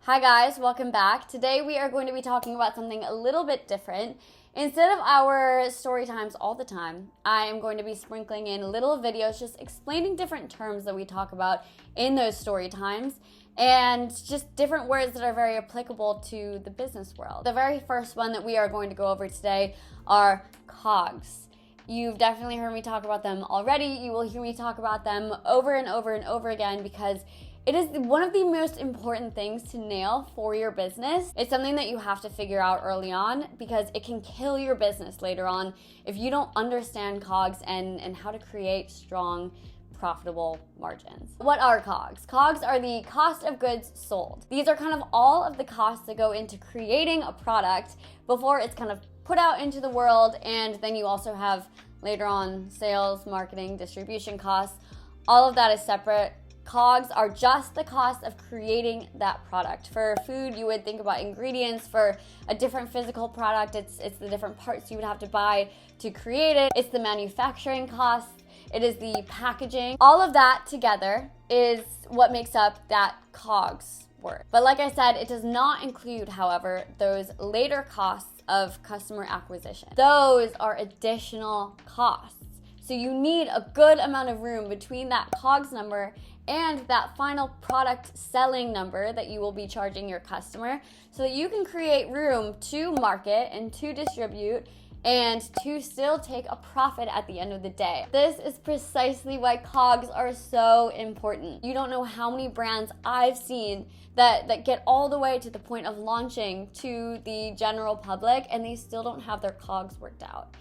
Hi guys, welcome back. Today we are going to be talking about something a little bit different. Instead of our story times all the time, I am going to be sprinkling in little videos just explaining different terms that we talk about in those story times and just different words that are very applicable to the business world. The very first one that we are going to go over today are COGS. You've definitely heard me talk about them already. You will hear me talk about them over and over and over again because it is one of the most important things to nail for your business. It's something that you have to figure out early on because it can kill your business later on if you don't understand COGS and how to create strong, profitable margins. What are COGS? COGS are the cost of goods sold. These are kind of all of the costs that go into creating a product before it's kind of put out into the world, and then you also have later on sales, marketing, distribution costs. All of that is separate. COGS are just the cost of creating that product. For food, you would think about ingredients. For a different physical product, it's the different parts you would have to buy to create it. It's the manufacturing costs. It is the packaging. All of that together is what makes up that COGS word. But like I said, it does not include, however, those later costs of customer acquisition. Those are additional costs. So you need a good amount of room between that COGS number and that final product selling number that you will be charging your customer so that you can create room to market and to distribute and to still take a profit at the end of the day. This is precisely why COGS are so important. You don't know how many brands I've seen that get all the way to the point of launching to the general public and they still don't have their COGS worked out.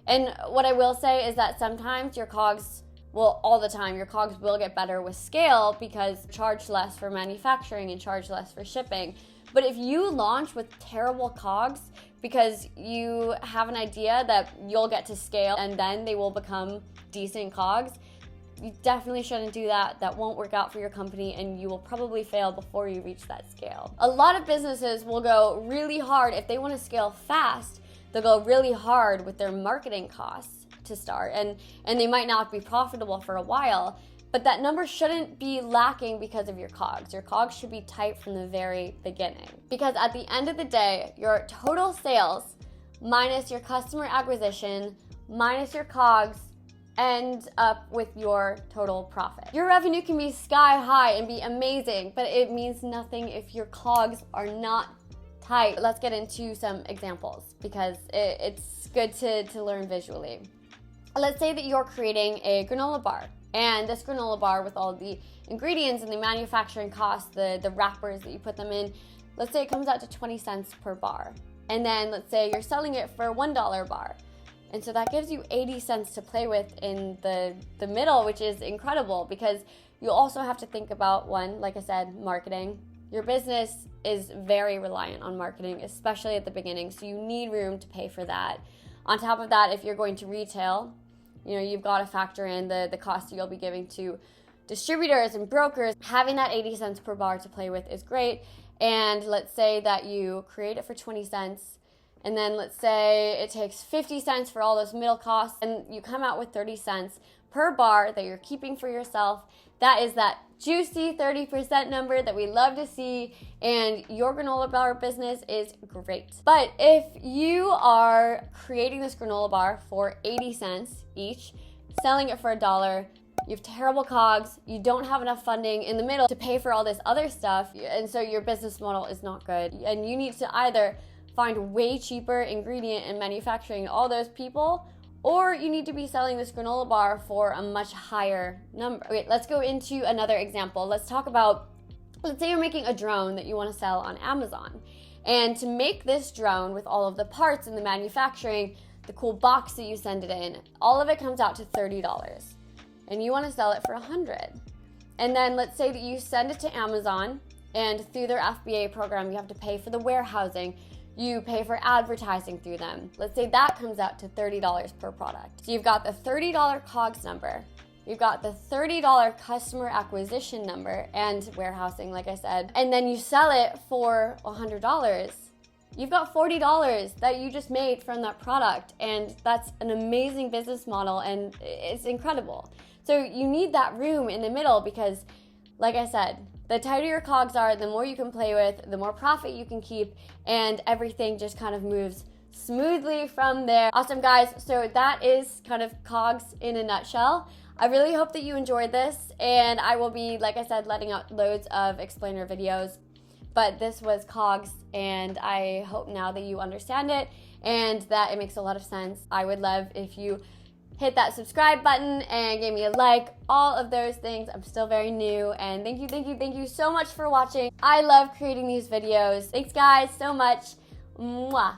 And what I will say is that sometimes your COGS, well, all the time, your COGS will get better with scale because you charge less for manufacturing and charge less for shipping. But if you launch with terrible COGS because you have an idea that you'll get to scale and then they will become decent COGS, you definitely shouldn't do that. That won't work out for your company and you will probably fail before you reach that scale. A lot of businesses will go really hard if they want to scale fast. They'll go really hard with their marketing costs to start and they might not be profitable for a while, but that number shouldn't be lacking because of your COGS. Your COGS should be tight from the very beginning because at the end of the day, your total sales minus your customer acquisition minus your COGS end up with your total profit. Your revenue can be sky high and be amazing, but it means nothing if your COGS are not tight. Let's get into some examples because it's good to learn visually. Let's say that you're creating a granola bar, and this granola bar with all the ingredients and the manufacturing costs, the wrappers that you put them in, let's say it comes out to 20 cents per bar. And then let's say you're selling it for $1 bar. And so that gives you 80 cents to play with in the middle, which is incredible because you also have to think about, one, like I said, marketing. Your business is very reliant on marketing, especially at the beginning, so you need room to pay for that. On top of that, if you're going to retail, you've got to factor in the cost you'll be giving to distributors and brokers. Having that 80 cents per bar to play with is great. And let's say that you create it for 20 cents. And then let's say it takes 50 cents for all those middle costs. And you come out with 30 cents per bar that you're keeping for yourself. That is that juicy 30% number that we love to see, and your granola bar business is great. But if you are creating this granola bar for 80 cents each, selling it for $1, you have terrible COGS, you don't have enough funding in the middle to pay for all this other stuff, and so your business model is not good. And you need to either find way cheaper ingredient and manufacturing all those people, or you need to be selling this granola bar for a much higher number. Okay, let's go into another example. Let's talk about, let's say you're making a drone that you want to sell on Amazon. And to make this drone with all of the parts and the manufacturing, the cool box that you send it in, all of it comes out to $30. And you want to sell it for $100. And then let's say that you send it to Amazon, and through their FBA program, you have to pay for the warehousing. You pay for advertising through them. Let's say that comes out to $30 per product. So you've got the $30 COGS number, you've got the $30 customer acquisition number and warehousing, like I said, and then you sell it for $100. You've got $40 that you just made from that product, and that's an amazing business model and it's incredible. So you need that room in the middle because, like I said, The tighter your COGS are, the more you can play with, the more profit you can keep, and everything just kind of moves smoothly from there. Awesome, guys. So that is kind of COGS in a nutshell. I really hope that you enjoyed this, and I will be, like I said, letting out loads of explainer videos. But this was COGS, and I hope now that you understand it and that it makes a lot of sense. I would love if you hit that subscribe button and give me a like, all of those things. I'm still very new, and thank you so much for watching. I love creating these videos. Thanks, guys, so much. Mwah.